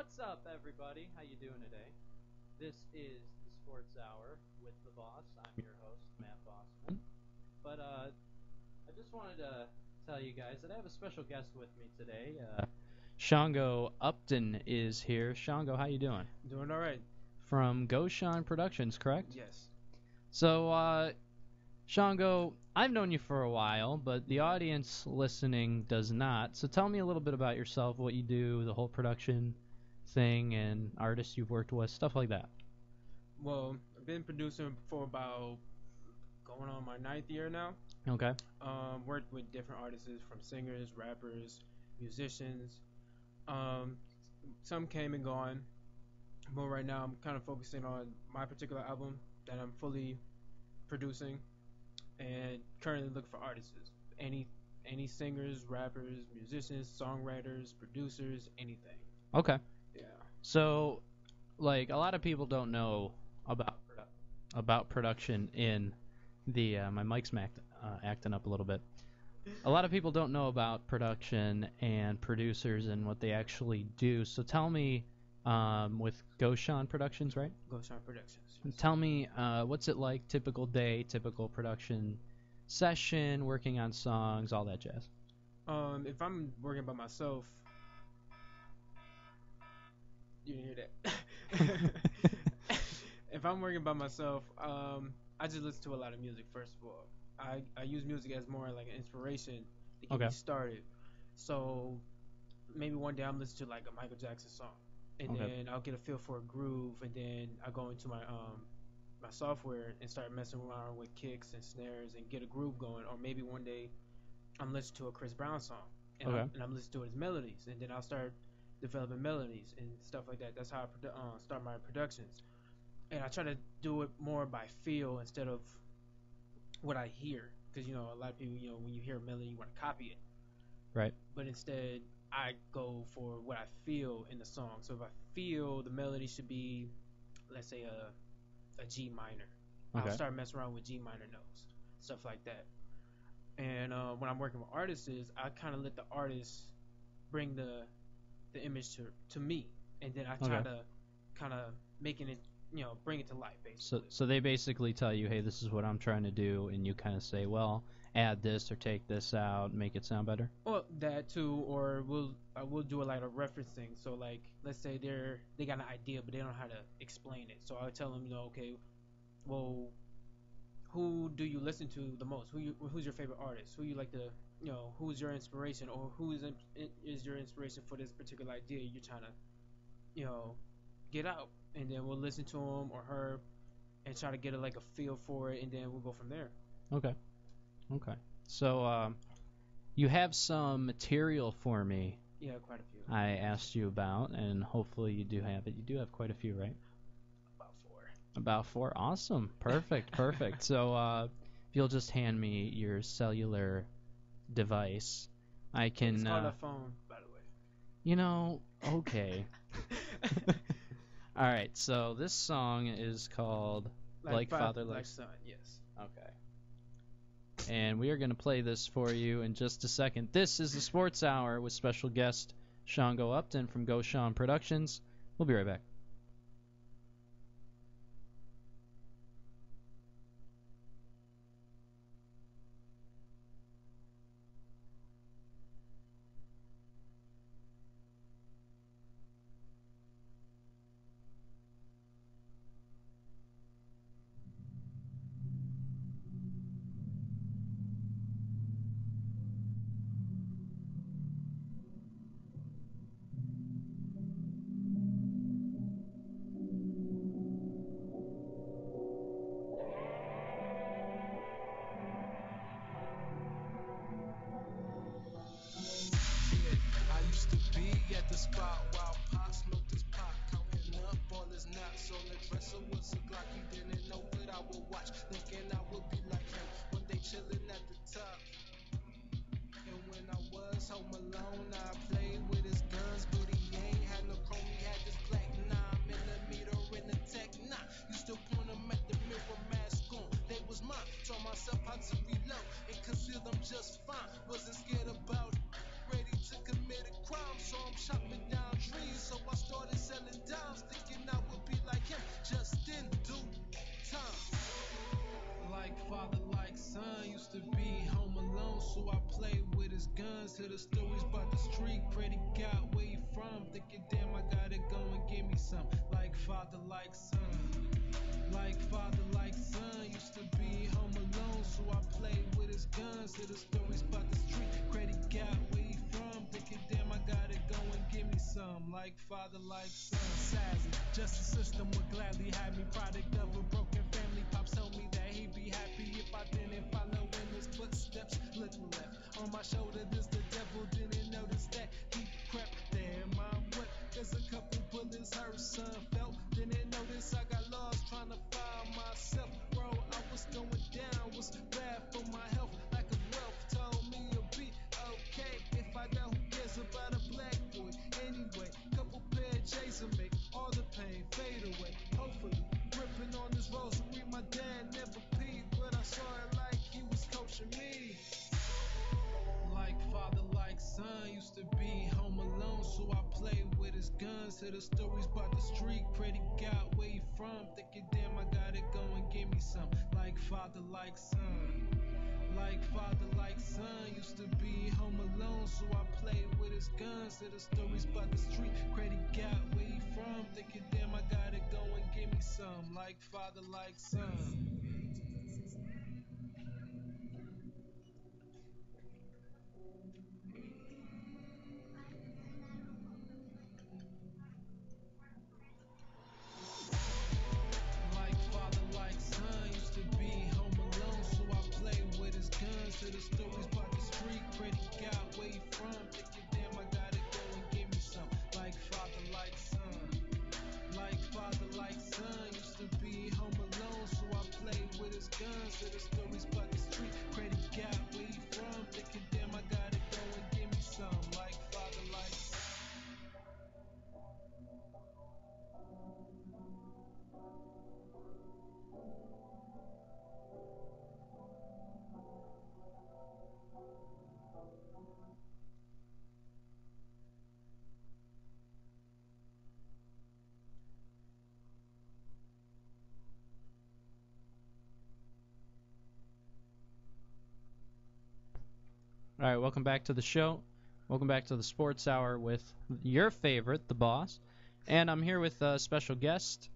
What's up, everybody? How you doing today? This is the Sports Hour with the boss. I'm your host, Matt Bossman. But I just wanted to tell you guys that I have a special guest with me today. Shango Upton is here. Shango, how you doing? Doing all right. From Goshan Productions, correct? Yes. So, Shango, I've known you for a while, but the audience listening does not. So tell me a little bit about yourself, what you do, the whole production thing, and artists you've worked with, stuff like that. Well, I've been producing for about going on my ninth year now. Okay. Worked with different artists from singers, rappers, musicians. Um, some came and gone, but right now I'm kind of focusing on my particular album that I'm fully producing and currently looking for artists. Any any singers, rappers, musicians, songwriters, producers, anything. Okay. Yeah. So, like, a lot of people don't know about about production in the my mic's acting up a little bit. A lot of people don't know about production and producers and what they actually do. So tell me, with Goshan Productions, right? Ghost Productions. Yes. Tell me, what's it like? Typical day, typical production session, working on songs, all that jazz. If I'm working by myself, you didn't hear that. If I'm working by myself, I just listen to a lot of music. First of all, I use music as more like an inspiration to get Okay. me started. So maybe one day I'm listening to like a Michael Jackson song, and Okay. then I'll get a feel for a groove, and then I go into my software and start messing around with kicks and snares and get a groove going. Or maybe one day I'm listening to a Chris Brown song, Okay. and I'm listening to his melodies, and then I'll start developing melodies and stuff like that. That's how I start my productions, and I try to do it more by feel instead of what I hear, because a lot of people, when you hear a melody, you want to copy it, Right. but instead I go for what I feel in the song. So if I feel the melody should be, let's say a G minor, I'll Okay. start messing around with G minor notes, stuff like that. And when I'm working with artists, I kind of let the artist bring the image to me, and then I try Okay. to kind of making it, bring it to life So, basically. so they basically tell you, hey, this is what I'm trying to do, and you kind of say, well, add this or take this out, make it sound better. Well, that too, or we'll do a like a referencing. So like, let's say they got an idea, but they don't know how to explain it. So I'll tell them, okay, well, who do you listen to the most? Who's your favorite artist? Who you like to, who's your inspiration, or is your inspiration for this particular idea you're trying to, you know, get out? And then we'll listen to him or her and try to get like a feel for it, and then we'll go from there. Okay. Okay. So, you have some material for me Yeah, quite a few. I asked you about, and hopefully you do have it. You do have quite a few, right? About four. About four. Awesome. Perfect. Perfect. So, if you'll just hand me your cellular device, I can. It's called a phone, by the way. Okay. All right. So this song is called Like Father, Like like son. Yes. Okay. And we are going to play this for you in just a second. This is the Sports Hour with special guest Shango Upton from Goshan Productions. We'll be right back. Yeah, I used to be at the spot while Pop smoked his pot, counting up all his knots. On the dresser was a Glock. He didn't know that I would watch, thinking I would be like him one day chilling at the top. And when I was home alone, I played with his guns, but he ain't had no chrome. He had this black 9mm in the tech. Used to point them at the mirror, mask on. They was mine. Taught myself how to reload and conceal them just fine. Wasn't scared about it. Ready to commit a crime, so I'm chopping down trees. So I started dimes, thinking I would be like him, just in due time. Like father, like son, used to be home alone, so I played with his guns. Hear the stories about the street, pray to God where he from. Thinking, damn, I gotta go and give me some. Like father, like son. Like father, like son, used to be home alone, so I played with his guns. Hear the stories about the street, pray to God where he from. Thinking, damn, I gotta go and give me some. Like father, like son. Sassy, justice system would gladly have me. Product of a broken family. Pops told me that he'd be happy if I didn't follow in his footsteps. Look left on my shoulder, there's the devil. Didn't notice that he crept there. Mom, what? There's a couple bullets her son felt. Didn't notice I got lost trying to find myself. Bro, I was going down, was bad for my health. Lack of wealth told me it'll be okay if I die. Who cares about a black boy? Anyway, couple pair of J's will make all the pain fade away. Hopefully, gripping on this rosary. My dad never peed, but I saw it like he was coaching me. Like father, like son, used to be home alone, so I played with his guns. Hear the stories about the street, pray to God where he from. Thinking, damn, I gotta go and give me some. Like father, like son. Like father, like son, used to be home alone, so I played with his guns. Hear the stories about the street, pray to God where he from. Thinking, damn, I gotta go and give me some. Like father, like son. Like father, like son, used to be home alone, so I played with his guns. Hear the stories about the street, pray to God where he from. Thinking, damn, I gotta go and give me some. Like father, like son. Like father, like son, used to be home alone, so I played with his guns. Hear the stories about the street, pray to God where he from. Thinking, damn, I gotta go and give me some. Like father, like son. All right, welcome back to the show. Welcome back to the Sports Hour with your favorite, the boss. And I'm here with a special guest,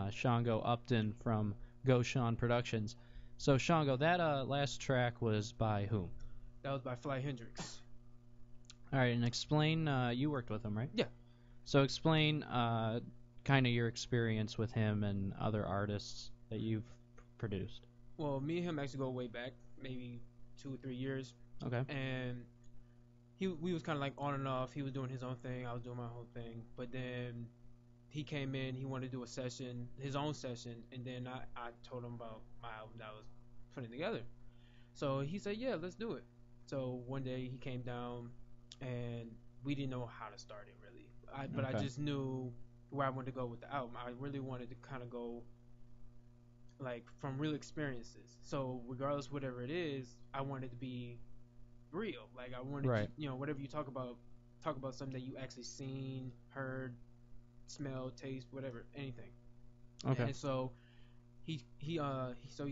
Shango Upton from Goshan Productions. So, Shango, that last track was by whom? That was by Fly Hendrix. All right, and explain, you worked with him, right? Yeah. So explain kind of your experience with him and other artists that you've produced. Well, me and him actually go way back, maybe 2 or 3 years. Okay. And we was kind of like on and off. He was doing his own thing, I was doing my whole thing. But then he came in, he wanted to do a session, his own session, and then I told him about my album that I was putting together. So he said, yeah, let's do it. So one day he came down, and we didn't know how to start it really. But I just knew where I wanted to go with the album. I really wanted to kind of go like from real experiences. So regardless whatever it is, I wanted to be real. Like I wanted Right. to, whatever you talk about something that you actually seen, heard, smelled, taste, whatever, anything. Okay. And so he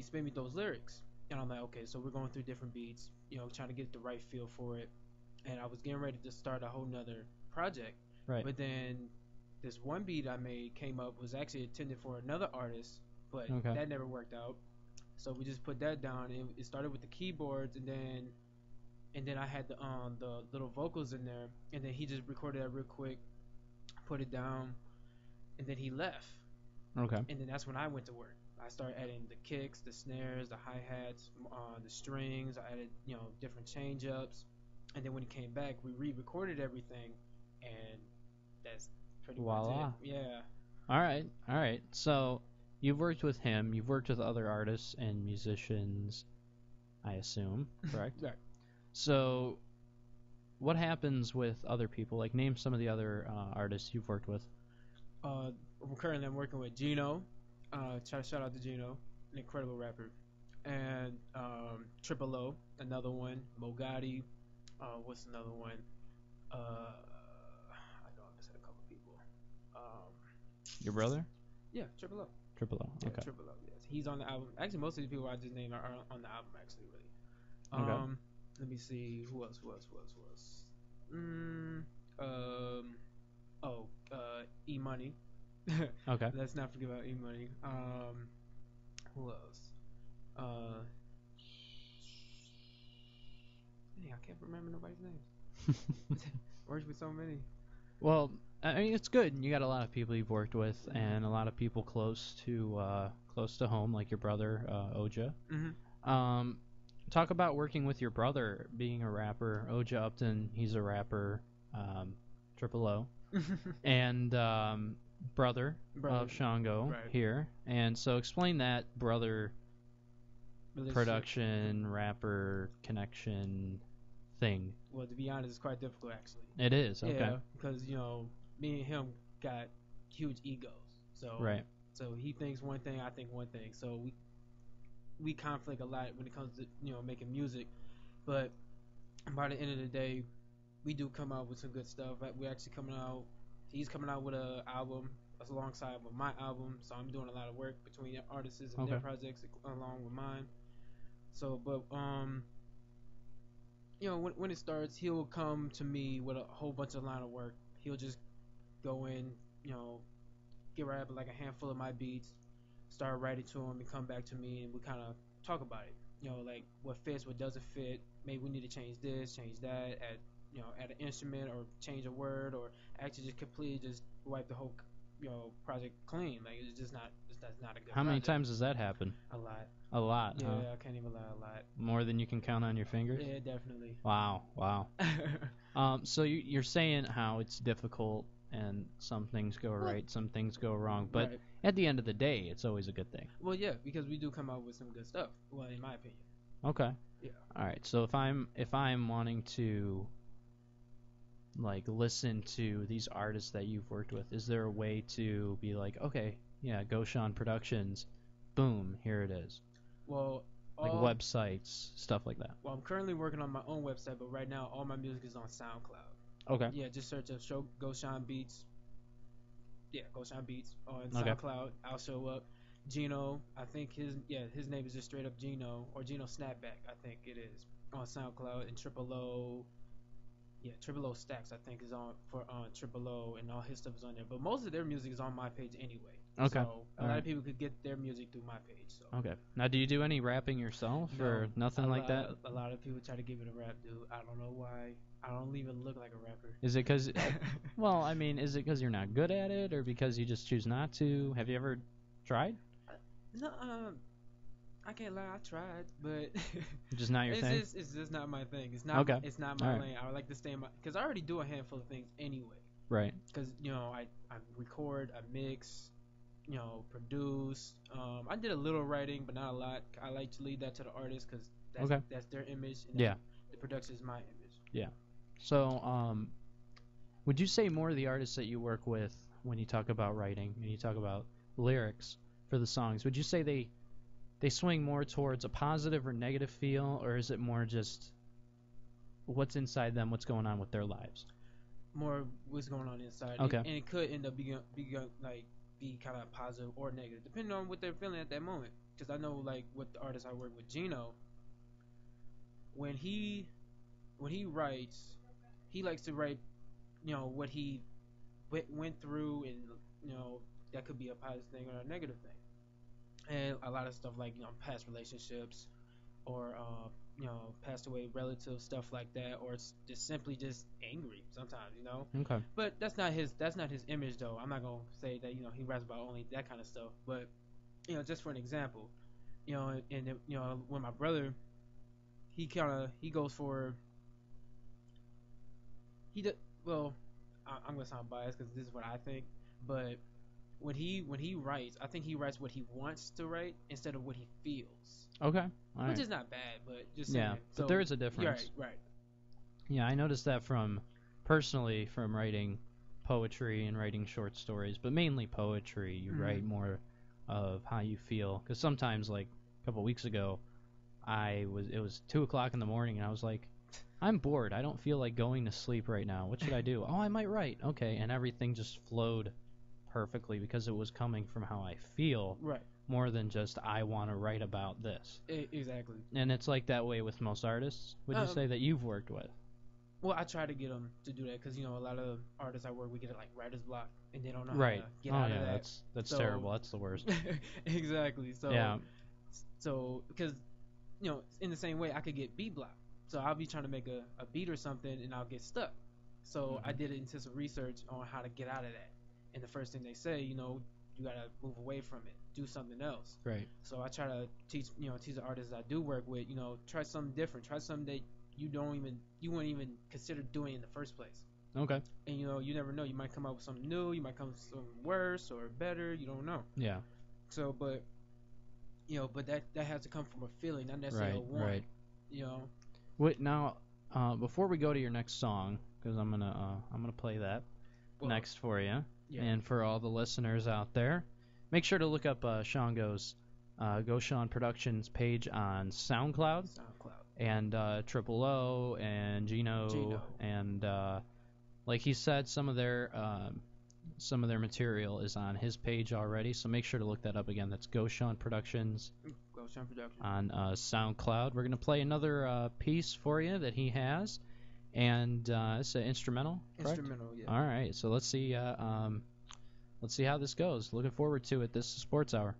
spent me those lyrics, and I'm like, okay, so we're going through different beats, trying to get the right feel for it. And I was getting ready to start a whole nother project. Right. But then this one beat I made came up, was actually intended for another artist, but that never worked out. So we just put that down, and it started with the keyboards, and then I had the little vocals in there, and then he just recorded that real quick, put it down, and then he left. Okay. And then that's when I went to work. I started adding the kicks, the snares, the hi-hats, the strings. I added, different change-ups. And then when he came back, we re-recorded everything, and that's pretty much it. Yeah. All right. So you've worked with him. You've worked with other artists and musicians, I assume, correct? Right. So what happens with other people? Like, name some of the other artists you've worked with. Currently I'm working with Gino. Shout out to Gino, an incredible rapper. And Triple O, another one. Mogatti. What's another one? I know I missed a couple people. Your brother? Yeah, Triple O. Triple O. Yeah, Okay. Triple O. Yes, he's on the album. Actually, most of the people I just named are on the album. Actually, really. Okay. Let me see who else. Mm, um, E Money. Okay. Let's not forget about E Money. Who else? Dang, I can't remember nobody's names. Works with so many. Well, I mean, it's good. You got a lot of people you've worked with, and a lot of people close to home, like your brother Oja. Talk about working with your brother, being a rapper. Oja Upton, he's a rapper. Triple O, and brother of Shango Right. here. And so, explain that brother Relationship. production rapper connection thing. Well, to be honest, it's quite difficult actually. It is. Okay. Yeah, because me and him got huge egos. So Right. So he thinks one thing, I think one thing. So we conflict a lot when it comes to making music, but by the end of the day, we do come out with some good stuff. We're actually coming out. He's coming out with an album alongside with my album, so I'm doing a lot of work between artists and their projects along with mine. So, but when it starts, he'll come to me with a whole bunch of line of work. He'll just go in, get right up like a handful of my beats, start writing to him, and come back to me, and we kind of talk about it. Like what fits, what doesn't fit. Maybe we need to change this, change that, add an instrument or change a word, or actually just completely just wipe the whole project clean. Like that's not a good. How many project. times does that happen? A lot. A lot. Yeah, Huh? I can't even lie. A lot. More than you can count on your fingers. Yeah, definitely. Wow. So you're saying how it's difficult and some things go right, some things go wrong, but Right. at the end of the day, it's always a good thing. Well, yeah, because we do come out with some good stuff. Well, in my opinion. Okay. Yeah. All right. So if I'm wanting to like listen to these artists that you've worked with, is there a way to be like, okay, yeah, Goshan Productions, boom, here it is. Well, Like websites, stuff like that. Well, I'm currently working on my own website, but right now all my music is on SoundCloud. Okay. Yeah, just search up show Goshan Beats. Yeah, Goshan Beats on Okay. SoundCloud. I'll show up. Gino, I think his name is just straight up Gino or Gino Snapback. I think it is on SoundCloud, and Triple O. Yeah, Triple O Stacks I think is on Triple O, and all his stuff is on there. But most of their music is on my page anyway. Okay. So a lot of people could get their music through my page. So. Okay. Now, do you do any rapping yourself or nothing like that? A lot of people try to give it a rap, dude. I don't know why. I don't even look like a rapper. Is it because? Well, I mean, is it because you're not good at it, or because you just choose not to? Have you ever tried? No, I can't lie. I tried, but Just not your thing. It's just not my thing. It's not. Okay. It's not my All right. lane. I would like to stay in my because I already do a handful of things anyway. Right. Because I record, I mix, produce. I did a little writing, but not a lot. I like to leave that to the artist because that's their image. And Yeah. The production is my image. Yeah. So, would you say more of the artists that you work with, when you talk about writing and you talk about lyrics for the songs, would you say they swing more towards a positive or negative feel, or is it more just what's inside them, what's going on with their lives? More what's going on inside. Okay. And it could end up be kind of positive or negative, depending on what they're feeling at that moment. Because I know, like, with the artist I work with, Gino, when he writes, he likes to write, what he went through, and that could be a positive thing or a negative thing. And a lot of stuff like past relationships, or passed away relatives, stuff like that, or it's just simply just angry sometimes, Okay. But that's not his image though. I'm not gonna say that he writes about only that kind of stuff, but just for an example, and when my brother, he goes for I'm gonna sound biased because this is what I think, but when he writes, I think he writes what he wants to write instead of what he feels. Okay. All Which right. is not bad, but just Yeah, saying. but there is a difference. Right. Yeah, I noticed that personally from writing poetry and writing short stories, but mainly poetry. You write more of how you feel, because sometimes, like a couple weeks ago, it was 2:00 in the morning, and I was like, I'm bored. I don't feel like going to sleep right now. What should I do? Oh, I might write. Okay, and everything just flowed perfectly because it was coming from how I feel Right. more than just I want to write about this. Exactly. And it's like that way with most artists. Would you say that you've worked with? Well, I try to get them to do that because a lot of artists I work with get like writer's block and they don't know Right. how to get Oh out yeah, of that. that's So- terrible. That's the worst. Exactly. So Yeah. So because in the same way I could get beat block. So I'll be trying to make a beat or something and I'll get stuck. So I did intensive research on how to get out of that. And the first thing they say, you gotta move away from it, do something else. Right. So I try to teach the artists I do work with, try something different, try something that you wouldn't even consider doing in the first place. Okay. And you never know, you might come up with something new, you might come up with something worse or better, you don't know. Yeah. So, but that has to come from a feeling, not necessarily a want. Right. You know. Wait, now, before we go to your next song, because I'm gonna play that next for you, Yeah. and for all the listeners out there, make sure to look up Shango's Go Sean Productions page on SoundCloud. And Triple O and Gino. And like he said, some of their material is on his page already, so make sure to look that up again. That's Go Sean Productions. Go Sean Productions on SoundCloud. We're gonna play another piece for you that he has, and it's an instrumental. Correct? Instrumental, yeah. All right, so let's see how this goes. Looking forward to it. This is Sports Hour.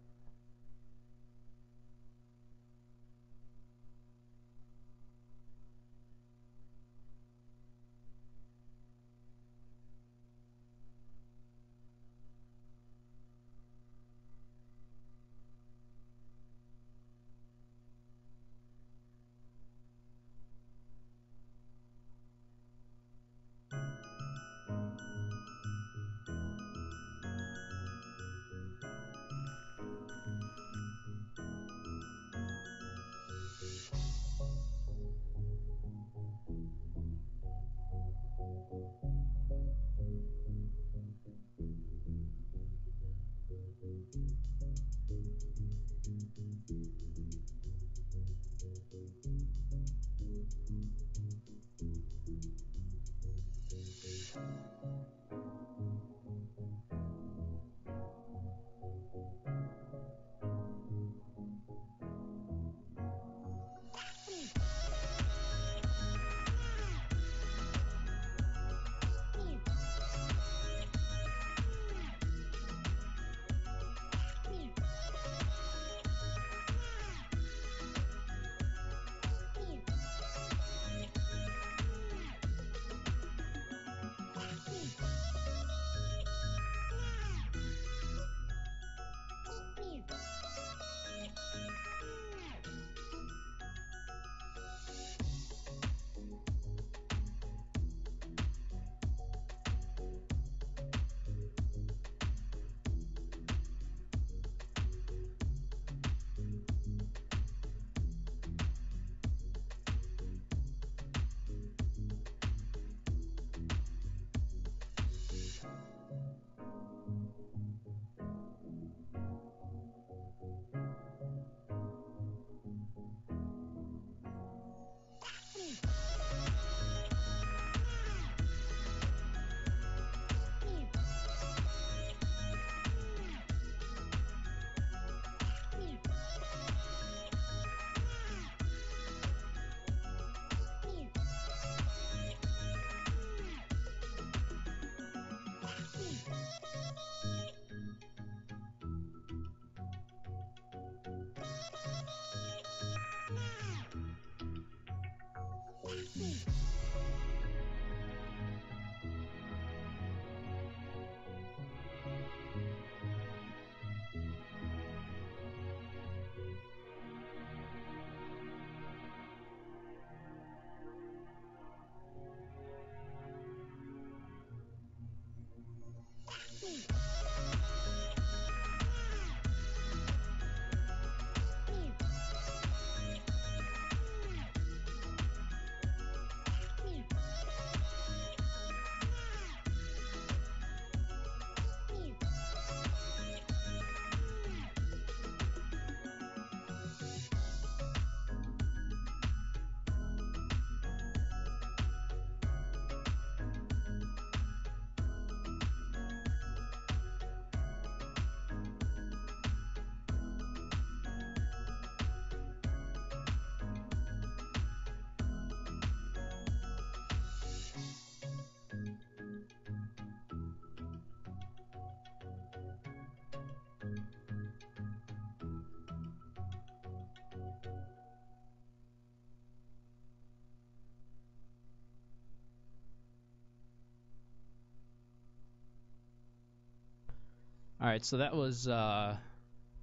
All right, so that was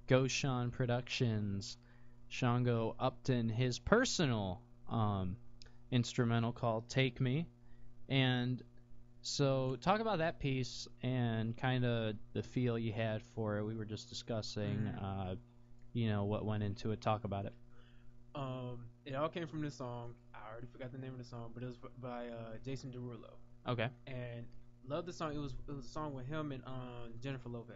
Goshan Productions, Shango Upton, his personal instrumental called "Take Me," and so talk about that piece and kind of the feel you had for it. We were just discussing, what went into it. Talk about it. It all came from this song. I already forgot the name of the song, but it was by Jason Derulo. Okay. And loved the song. It was a song with him and Jennifer Lopez.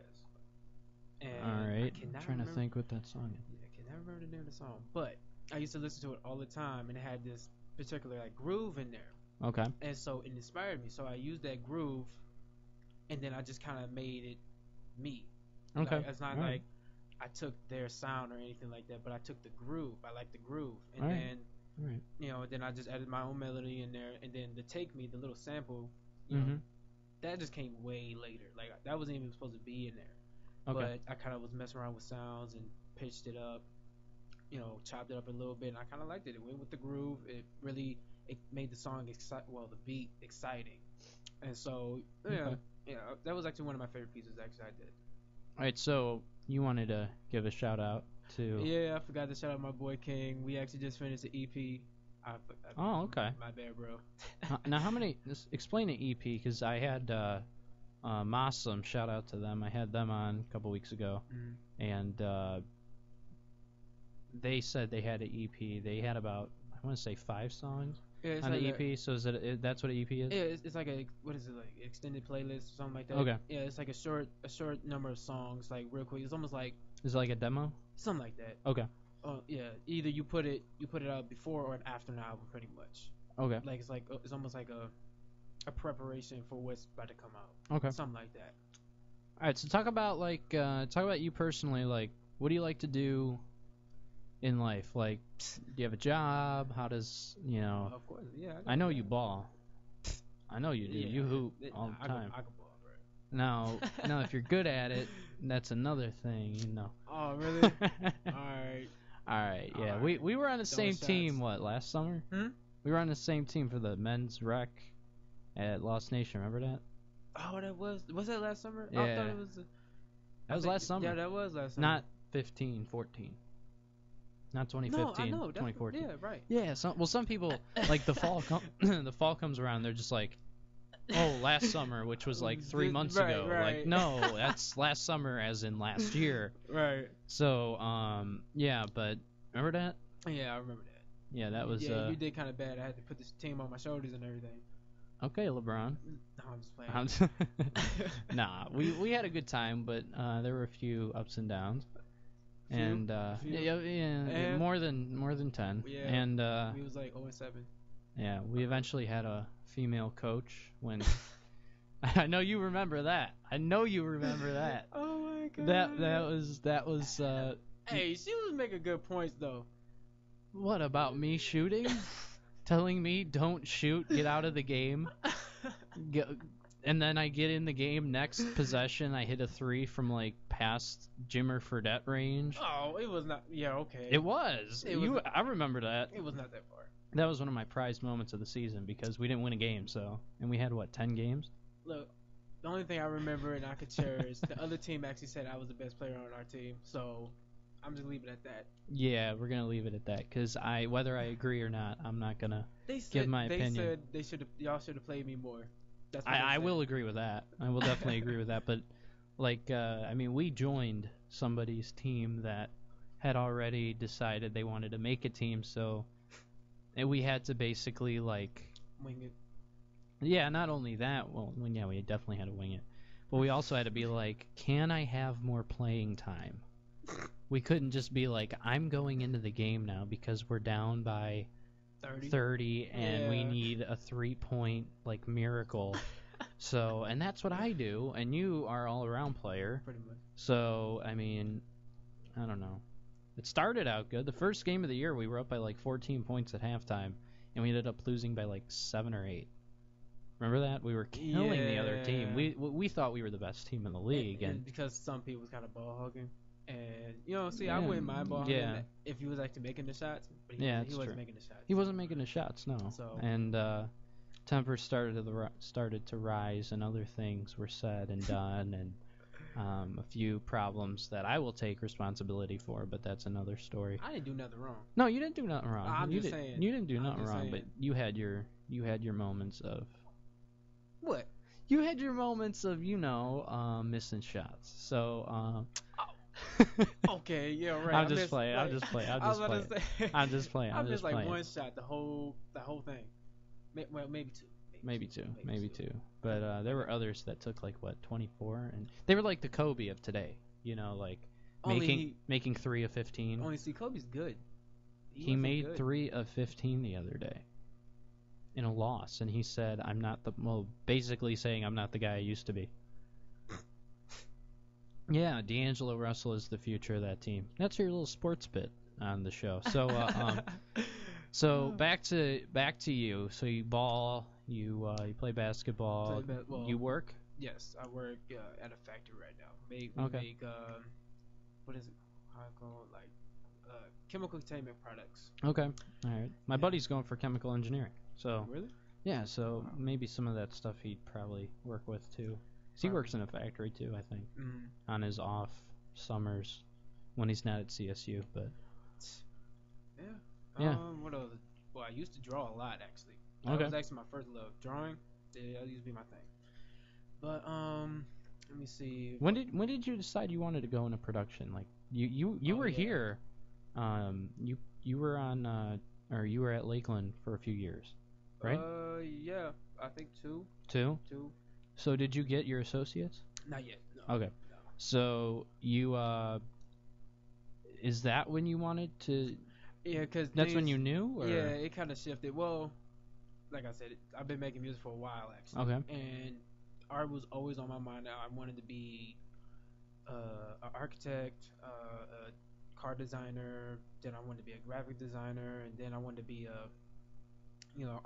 And All right. I cannot I'm trying remember, to think what that song is. Yeah, I cannot remember the name of the song, but I used to listen to it all the time, and it had this particular like groove in there. Okay. And so it inspired me. So I used that groove, and then I just kind of made it me. Okay. Like, it's not All like right. I took their sound or anything like that, but I took the groove. I like the groove, and All right. then All right. then I just added my own melody in there, and then the "Take Me," the little sample, Mhm. that just came way later. Like that wasn't even supposed to be in there. Okay. But I kind of was messing around with sounds and pitched it up, chopped it up a little bit, and I kind of liked it. It went with the groove. It made the song the beat exciting, and so Okay. that was actually one of my favorite pieces actually I did. All right. So you wanted to give a shout out to. Yeah, I forgot to shout out my boy King. We actually just finished the EP. Oh, okay. My bad, bro. Now, how many? Explain the EP, because I had Mossum. Shout out to them. I had them on a couple weeks ago, and they said they had an EP. They had about, I want to say, 5 songs on the EP. So is that's what an EP is? Yeah, it's like what is it, like extended playlist or something like that? Okay. Yeah, it's like a short number of songs, like real quick. It's almost like Is it like a demo? something like that. Okay. Yeah, either you put it out before or after an album, pretty much. Okay. Like it's almost like a preparation for what's about to come out. Okay. Something like that. All right. So talk about you personally. Like, what do you like to do in life? Like, do you have a job? How does Of course, yeah. I know you ball. I know you do. Yeah, You hoop all the time. I can ball, bro. Now, if you're good at it, that's another thing, Oh, really? Alright. All right, yeah. All right. We were on the Throwing same team, shots. last summer? Hmm? We were on the same team for the men's rec at Lost Nation, remember that? Oh, was that last summer? I Yeah. thought it was. That was last summer. Yeah, that was last summer. Not 15, 14. Not 2015, No, I know. 2014. Yeah, right. Yeah, some people, like, the fall comes around, they're just like, oh, last summer, which was like 3 months Right, ago. right. Like, no, that's last summer as in last year. Right. So, yeah, but remember that? Yeah, I remember that. Yeah, that was, Yeah, you did kind of bad. I had to put this team on my shoulders and everything. okay, LeBron. No, I'm just playing. Nah, we had a good time, but there were a few ups and downs. Few? And Few? yeah, And? more than 10. Yeah. And We was like 0-7. yeah, we eventually had a female coach when I know you remember that. Oh my god. That was Hey, she was making good points though. what about me shooting? Telling me don't shoot, get out of the game. And then I get in the game, next possession I hit a 3 from like past Jimmer Fredette range. Oh, it was not. Yeah, okay. It was. I remember that. It was not that far. That was one of my prized moments of the season because we didn't win a game, and we had 10 games? Look, the only thing I remember and I could cherish, the other team actually said I was the best player on our team, so I'm just leaving it at that. Yeah, we're gonna leave it at that because whether I agree or not, I'm not gonna They said, give my opinion. They said y'all should have played me more. That's what I they will said. agree with that. I will definitely agree with that. But we joined somebody's team that had already decided they wanted to make a team, and we had to basically Wing it. yeah, not only that. Well, we definitely had to wing it, but we also had to be like, can I have more playing time? We couldn't just be like, I'm going into the game now because we're down by 30 and we Yeah. need a 3-point miracle. And that's what I do, and you are all around player. Pretty much. So, I don't know. It started out good. The first game of the year we were up by 14 points at halftime and we ended up losing by 7 or 8. Remember that? We were killing the other team. We thought we were the best team in the league, and because some people was kind of ball hogging. And I wouldn't mind ball hogging if he was actually making the shots, but he wasn't true. making the shots. He wasn't making the shots, no. So- And tempers started to rise, and other things were said and done, and A few problems that I will take responsibility for, but that's another story. I didn't do nothing wrong. No, you didn't do nothing wrong. I'm you just did, saying. You didn't do I'm nothing just wrong, but saying. you had your moments of What? you had your moments of missing shots. So Okay, yeah, right. I'm I just missed, playing. I'm like, just playing. I'm I was just about playing. to say. I'm just playing. I I'm missed just like playing. one shot, the whole thing. Well, maybe two. Maybe two. But there were others that took like what 24, and they were like the Kobe of today. Like making 3 of 15. Only see Kobe's good. He wasn't made good. 3 of 15 the other day in a loss, and he said, "I'm not basically saying I'm not the guy I used to be." Yeah, D'Angelo Russell is the future of that team. That's your little sports bit on the show. So back to you. So you ball, you play basketball, you work. Yes, I work at a factory right now. We Okay. make what is it? How I call it? Like chemical containment products. Okay, all right. My buddy's going for chemical engineering. So Really? yeah, so Wow. maybe some of that stuff he'd probably work with too. 'Cause he works in a factory too, I think, on his off summers when he's not at CSU. But Yeah. Yeah. What else? Well, I used to draw a lot actually. Okay. That was actually my first love. Drawing. Yeah, that used to be my thing. But let me see. when did you decide you wanted to go into production? Like you Oh, were yeah. here, you were on or you were at Lakeland for a few years, right? Yeah, I think two. Two. Two. So did you get your associates? Not yet. No. Okay. No. So you is that when you wanted to? Yeah, because That's when you knew. Or? Yeah, it kind of shifted. Well, like I said, I've been making music for a while actually. Okay. And art was always on my mind. I wanted to be an architect, a car designer. Then I wanted to be a graphic designer, and then I wanted to be a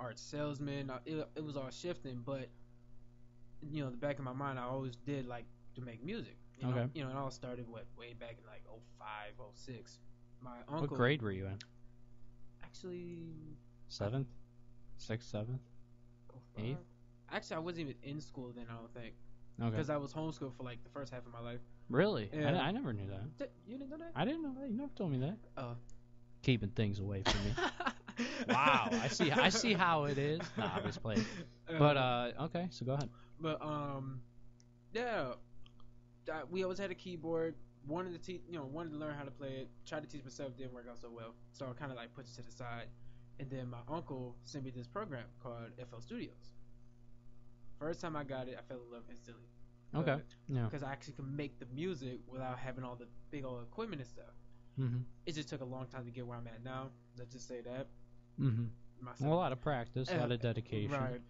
art salesman. It was all shifting, but the back of my mind, I always did like to make music. Okay. It all started way back in like 05, 06. My uncle. What grade were you in? Actually. 7th, 6th, 7th, 8th. Actually, I wasn't even in school then. I don't think. Okay. Because I was homeschooled for like the first half of my life. Really? Yeah. I never knew that. You didn't know that? I didn't know that. You never told me that. Oh. Keeping things away from me. Wow. I see how it is. Nah, I was playing. But okay. So go ahead. But yeah. We always had a keyboard. Wanted to learn how to play it. Tried to teach myself, didn't work out so well. So I kind of like put it to the side. And then my uncle sent me this program called FL Studios. First time I got it, I fell in love instantly. Okay. Yeah. Because I actually could make the music without having all the big old equipment and stuff. Mhm. It just took a long time to get where I'm at now. Let's just say that. Mhm. A lot of practice, a lot of dedication, Right.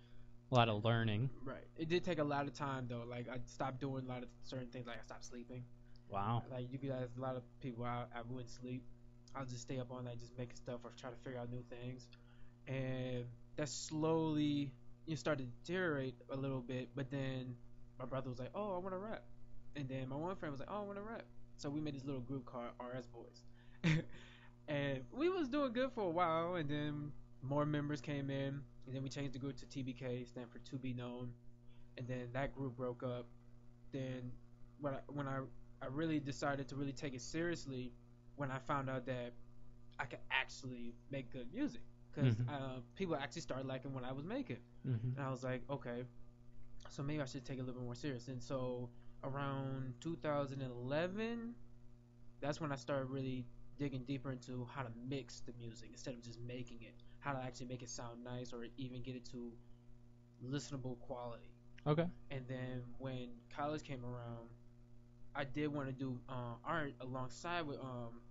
a lot of learning. Right. It did take a lot of time though. Like I stopped doing a lot of certain things. Like I stopped sleeping. Wow. Like you guys, a lot of people, I wouldn't sleep. I'll just stay up all night just making stuff or try to figure out new things. And that slowly started to deteriorate a little bit. But then my brother was like, "Oh, I want to rap," and then my one friend was like, "Oh, I want to rap." So we made this little group called RS Boys, and we was doing good for a while. And then more members came in, and then we changed the group to TBK, stand for To Be Known. And then that group broke up. Then when I really decided to really take it seriously, when I found out that I could actually make good music, because people actually started liking what I was making. Mhm. And I was like, okay, so maybe I should take it a little bit more serious. And so around 2011, that's when I started really digging deeper into how to mix the music instead of just making it, how to actually make it sound nice or even get it to listenable quality. Okay. And then when college came around, I did want to do art alongside with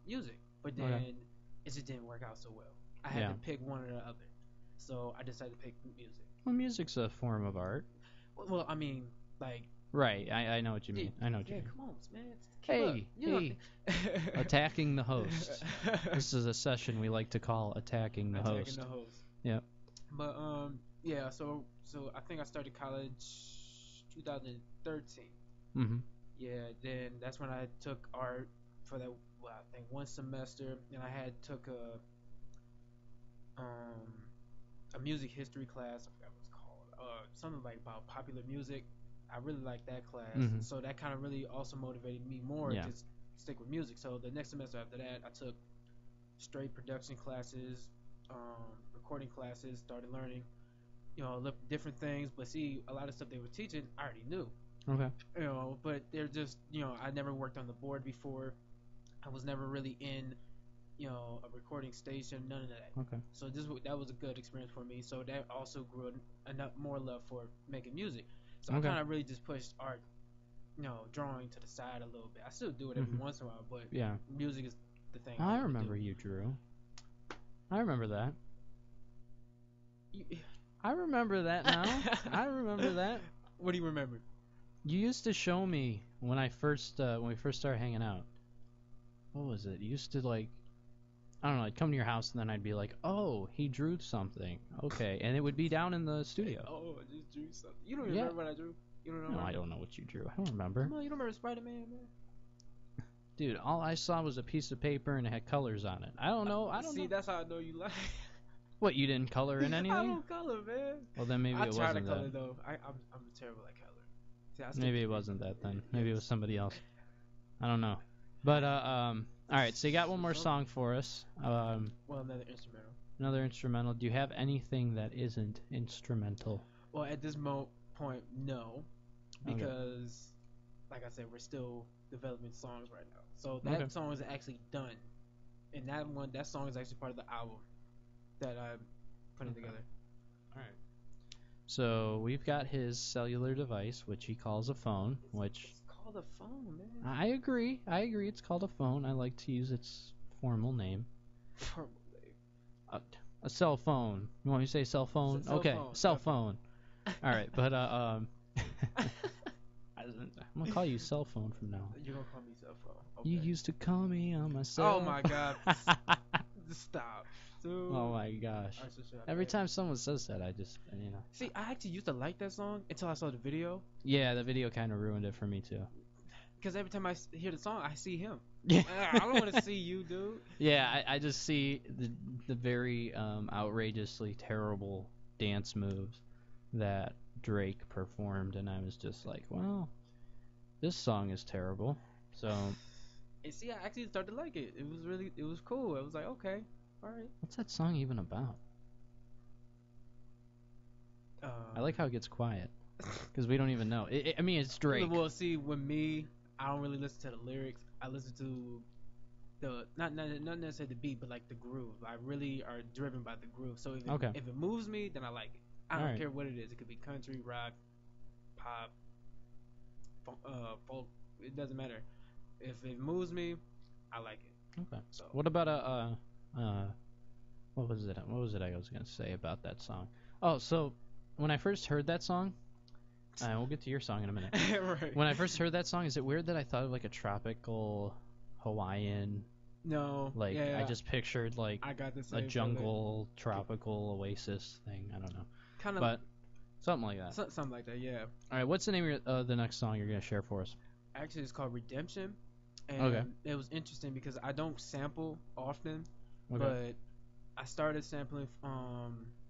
music, but then it just didn't work out so well. I had to pick one or the other, so I decided to pick music. Well, music's a form of art. Well, I mean, like. Right. I know what you mean. I know what you mean. Yeah, come on, man. Hey. Attacking the host. This is a session we like to call attacking the host. Attacking the host. Yeah. But yeah. So I think I started college 2013. Mhm. Yeah. Then that's when I took art for that. Well, I think one semester, and I had took a music history class. I forgot what it's called. Something like about popular music. I really liked that class. Mhm. So that kind of really also motivated me more Yeah. to stick with music. So the next semester after that, I took straight production classes, recording classes, started learning, different things. But see, a lot of stuff they were teaching, I already knew. Okay. But they're just, I never worked on the board before. I was never really in, a recording station, none of that. Okay. So that was a good experience for me. So that also grew enough more love for making music. So I Okay. kind of really just pushed art, drawing to the side a little bit. I still do it every Mhm. once in a while, but Yeah. music is the thing. I really remember do. you drew. I remember that. You- I remember that now. I remember that. What do you remember? You used to show me when we first started hanging out. What was it? You used to like, I don't know, I'd come to your house and then I'd be like, oh, he drew something. Okay, and it would be down in the studio. Oh, I just drew something. You don't Yeah. remember what I drew? You don't know? No, I don't know what you drew. I don't remember. Come on, you don't remember Spider-Man, man? Dude, all I saw was a piece of paper and it had colors on it. I don't know. I don't See, know. that's how I know you like. What, you didn't color in I anything? don't color, man. Well, then maybe I it try to wasn't color that. though. I'm terrible at color. See, I stick Maybe to it wasn't music. that then. Maybe it was somebody else. I don't know. But all right. So you got one more song for us. Well, another instrumental. Another instrumental. Do you have anything that isn't instrumental? Well, at this point, no, Okay. because, like I said, we're still developing songs right now. So that song is actually done, and that song is actually part of the album that I'm putting together. All right. So we've got his cellular device, which he calls a phone. Which It's called a phone, man. I agree. It's called a phone. I like to use its formal name. A cell phone. You want me to say cell phone? Cell Okay, phone. cell phone. All right, but I'm gonna call you cell phone from now on. You're gonna call me cell phone. Okay. You used to call me on my cell. Oh my God! Stop. Dude. Oh my gosh. I should shut up, Every man. time someone says that, I just, See, I actually used to like that song until I saw the video. Yeah, the video kind of ruined it for me too. Because every time I hear the song, I see him. Yeah. I don't want to see you, dude. Yeah, I just see the very outrageously terrible dance moves that Drake performed, and I was just like, well, this song is terrible. So, And see, I actually started to like it. It was cool. I was like, okay, all right. what's that song even about? I like how it gets quiet because we don't even know. I mean, it's Drake. Well, see, with me, I don't really listen to the lyrics. I listen to the not necessarily the beat, but like the groove. I really are driven by the groove. So if it moves me, then I like it. I don't care what it is. It could be country, rock, pop, folk. It doesn't matter. If it moves me, I like it. Okay. So What about what was it? What was it I was gonna say about that song? Oh, so when I first heard that song, we'll get to your song in a minute. right. When I first heard that song, is it weird that I thought of like a tropical Hawaiian? No. Like yeah, I just pictured like I got the a same jungle tropical oasis thing. I don't know, kind of, but something like that. something like that. Yeah. All right, what's the name of the next song you're gonna share for us? Actually, it's called Redemption. And Okay. it was interesting because I don't sample often, Okay. but I started sampling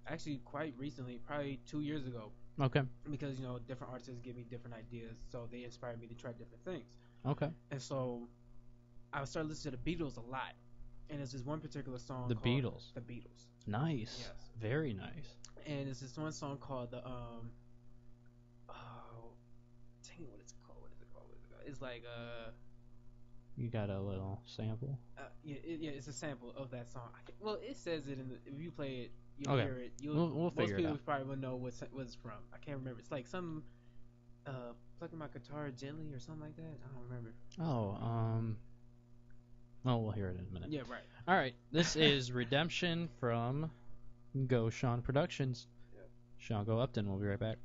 actually quite recently, probably 2 years ago, Okay. because different artists give me different ideas, so they inspired me to try different things. Okay. And so I started listening to the Beatles a lot, and there's this one particular song The called Beatles. The Beatles. Nice. Yes. Very nice. And it's this one song called the oh, dang it, what is it called? It's like You got a little sample. yeah, it's a sample of that song. Well, it says it if you play it, you'll Okay. hear it. We'll most figure it people out. probably will know what it's from. I can't remember. It's like some plucking my guitar gently or something like that. I don't remember. Oh, well, we'll hear it in a minute. Yeah, right. All right, this is Redemption from Go Sean Productions. Yeah. Shango Upton. We'll be right back.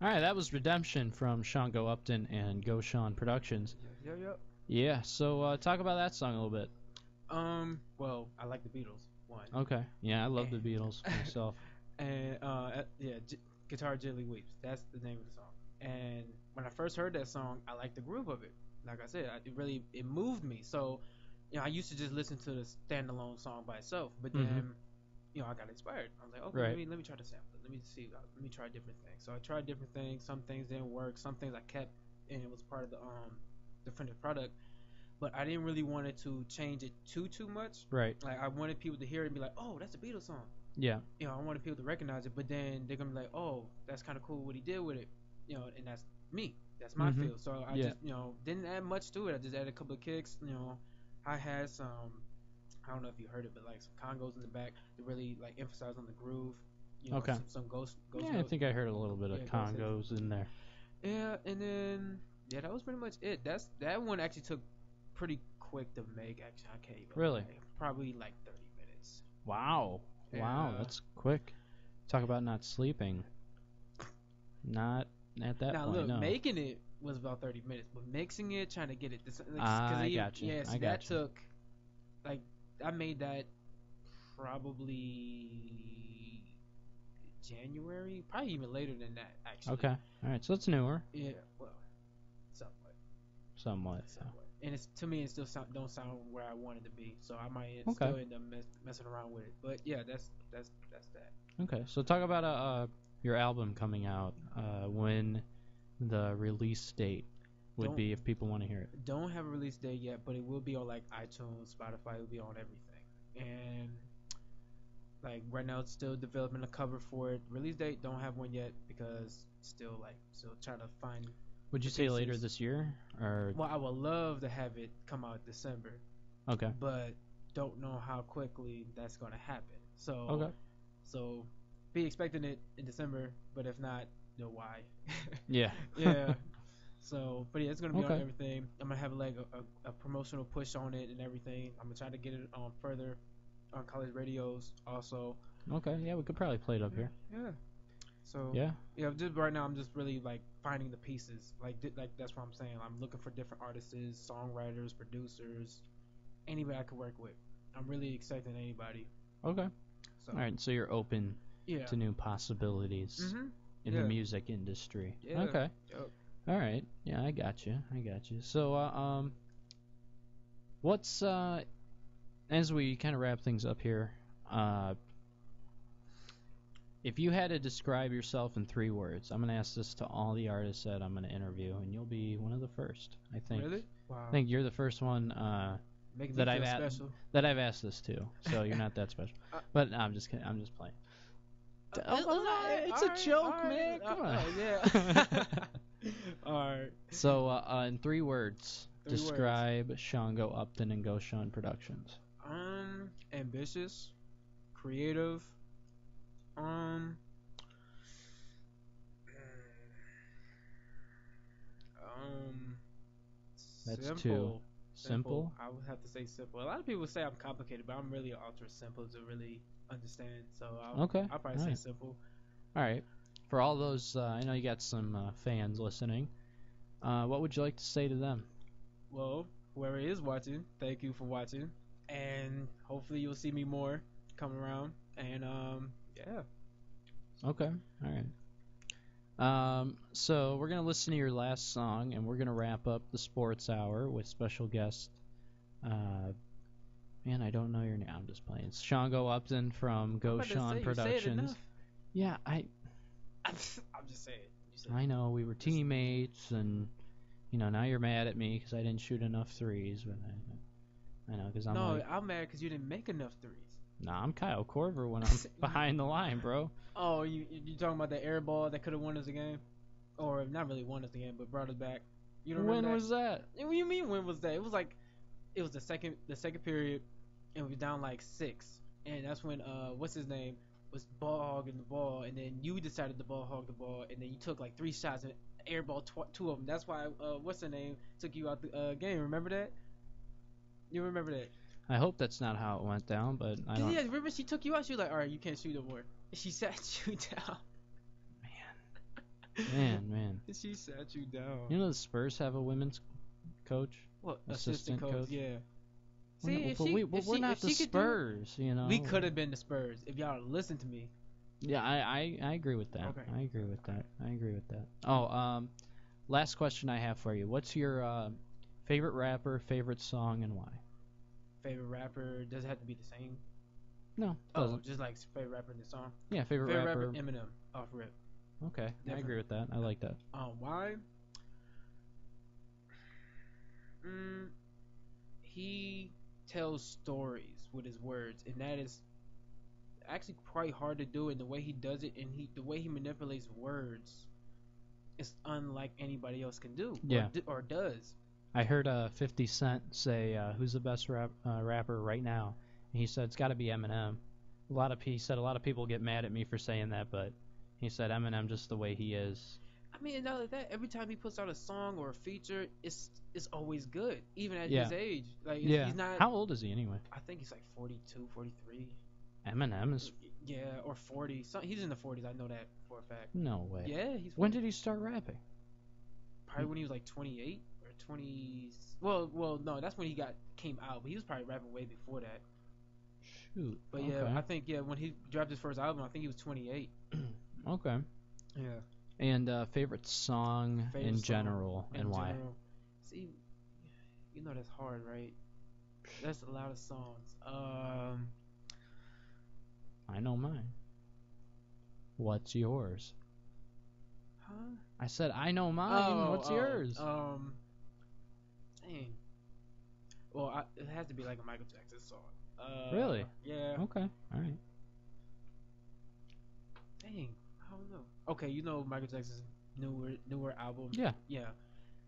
All right, that was Redemption from Shango Upton and Goshan Productions. Yep. Yeah, so talk about that song a little bit. Well, I like the Beatles. One. Okay. Yeah, I love the Beatles myself. And Guitar Gently Weeps. That's the name of the song. And when I first heard that song, I liked the groove of it. Like I said, it moved me. So, I used to just listen to the standalone song by itself, but then, I got inspired. I was like, okay, Right. let me try to sample it. Let me try different things. So I tried different things. Some things didn't work. Some things I kept, and it was part of the finished product. But I didn't really want it to change it too much. Right. Like I wanted people to hear it and be like, oh, that's a Beatles song. Yeah. I wanted people to recognize it, but then they're gonna be like, oh, that's kind of cool what he did with it. And that's me. That's my feel. So I just, didn't add much to it. I just added a couple of kicks. I had some, I don't know if you heard it, but like some congos in the back to really like emphasize on the groove. Okay. Some ghost. Yeah, I think I heard a little bit of congos in there. Yeah, and then that was pretty much it. That one actually took pretty quick to make. Actually, I can't even. Really? Probably like 30 minutes. Wow. Yeah. Wow, that's quick. Talk about not sleeping. Not at that now, point, look, no. making it was about 30 minutes, but mixing it, trying to get it. I got you. Yeah, so I got that you. took, like, I made that probably January, probably even later than that, actually. Okay. All right, so it's newer. Yeah, well, somewhat. Somewhat. And to me, it still don't sound where I want it to be, so I might Okay. still end up messing around with it. But yeah, that's that. Okay, so talk about your album coming out, when the release date would be if people want to hear it. Don't have a release date yet, but it will be on like iTunes, Spotify. It will be on everything. And like right now, it's still developing a cover for it. Release date, don't have one yet because still trying to find. Would you say later this year or? Well, I would love to have it come out December. Okay. But don't know how quickly that's gonna happen. So. Okay. So, be expecting it in December, but if not, why? Yeah. Yeah. So, but yeah, it's gonna be Okay. on everything. I'm gonna have like a promotional push on it and everything. I'm gonna try to get it on further on college radios also. Okay. Yeah, we could probably play it up here. Yeah. So. Yeah. Yeah. Just right now, I'm just really like finding the pieces. Like that's what I'm saying. I'm looking for different artists, songwriters, producers, anybody I could work with. I'm really accepting anybody. Okay. So. All right. So you're open Yeah. to new possibilities in the music industry. Yeah. Okay. Yep. All right. Yeah, I got you. So, what's as we kind of wrap things up here, if you had to describe yourself in 3 words, I'm gonna ask this to all the artists that I'm gonna interview, and you'll be one of the first. I think. Really? Wow. I think you're the first one Making that me I've feel had special. that I've asked this to. So you're not that special. But no, I'm just kidding. I'm just playing. It's a joke, man. Come on. Yeah. All right. So, in 3 words, 3 words. describe Shango Upton and Goshan Productions. Ambitious, creative, That's simple. 2. Simple? I would have to say simple. A lot of people say I'm complicated, but I'm really ultra simple to really understand. So I'll probably say simple. All right. For all those, I know you got some fans listening. What would you like to say to them? Well, whoever is watching, thank you for watching, and hopefully you'll see me more come around. And yeah. Okay. All right. So we're gonna listen to your last song, and we're gonna wrap up the Sports Hour with special guest. Man, I don't know your name. I'm just playing. It's Shango Upton from Goshan Productions. Yeah, I'm just saying. I know we were teammates, and now you're mad at me because I didn't shoot enough threes. But I know because I'm mad because you didn't make enough threes. Nah, I'm Kyle Korver when I'm behind the line, bro. Oh, you talking about the air ball that could have won us the game, or not really won us the game, but brought us back? You don't remember When was that? What do you mean? When was that? It was the second period, and we were down like 6, and that's when what's his name was ball hogging the ball, and then you decided to ball hog the ball, and then you took like 3 shots and airball 2 of them. That's why what's the name took you out the game. Remember that? You remember that? I hope that's not how it went down, but I don't. Yeah, remember she took you out. She was like, "All right, you can't shoot no more." And she sat you down. Man. Man. She sat you down. You know the Spurs have a women's coach, What assistant assistant coach? Yeah. We're See, not, if but she, we're not the if she could do it, Spurs, you know. we could have been the Spurs if y'all listened to me. Yeah, I agree with that. Okay. I agree with that. I agree with that. Oh, last question I have for you. What's your favorite rapper, favorite song, and why? Favorite rapper, does it have to be the same? No, Oh, doesn't. just like favorite rapper in the song. Yeah, favorite rapper. Eminem, off rip. Okay, I Definitely. agree with that. I like that. Why? He tells stories with his words, and that is actually quite hard to do. And the way he does it, and the way he manipulates words, is unlike anybody else can do. Yeah. Or does. I heard 50 Cent say, "Who's the best rapper right now?" And he said it's got to be Eminem. He said a lot of people get mad at me for saying that, but he said Eminem just the way he is. I mean, not like that. Every time he puts out a song or a feature, it's always good, even at Yeah. his age. Like, Yeah. he's not. How old is he anyway? I think he's like 42, 43. Eminem is Yeah, or 40. He's in the 40s. I know that for a fact. no way. Yeah, he's. When did he start rapping? Probably when he was like 28 or 20. Well, no, that's when he came out. But he was probably rapping way before that. Shoot. But okay. yeah, I think when he dropped his first album, I think he was 28. Okay. Yeah. And favorite song Favorite in song general and why? See, you know that's hard, right? That's a lot of songs. I know mine. What's yours? Huh? I said I know mine. What's yours? Dang. Well, it has to be like a Michael Jackson song. Really? Yeah. Okay. All right. Dang. I don't know. Okay, you know Michael Jackson's newer album. Yeah. Yeah.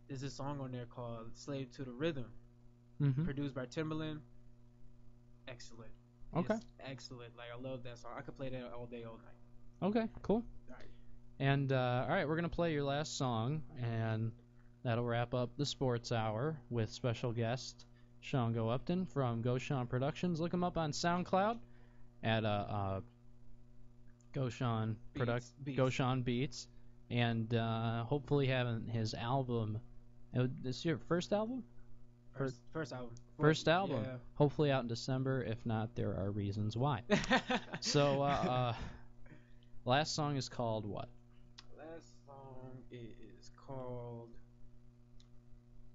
There's a song on there called "Slave to the Rhythm," Mm-hmm. produced by Timbaland. Excellent. Okay. It's excellent. Like, I love that song. I could play that all day, all night. Okay. Cool. All right. And all right, we're gonna play your last song, and that'll wrap up the Sports Hour with special guest Shango Upton from Goshan Productions. Look him up on SoundCloud at Goshan Beats. Goshan Beats, and hopefully having his album. This your first album? First album. First album. Yeah. Hopefully out in December. If not, there are reasons why. So, last song is called what? Last song is called.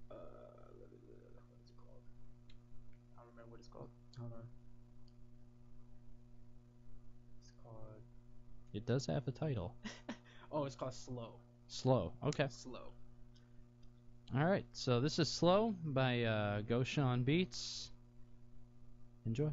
What is it called? I don't remember what it's called. Hold on. It's called. It does have a title. Oh, it's called Slow. Slow. Okay. Slow. All right. So this is Slow by Goshan Beats. Enjoy.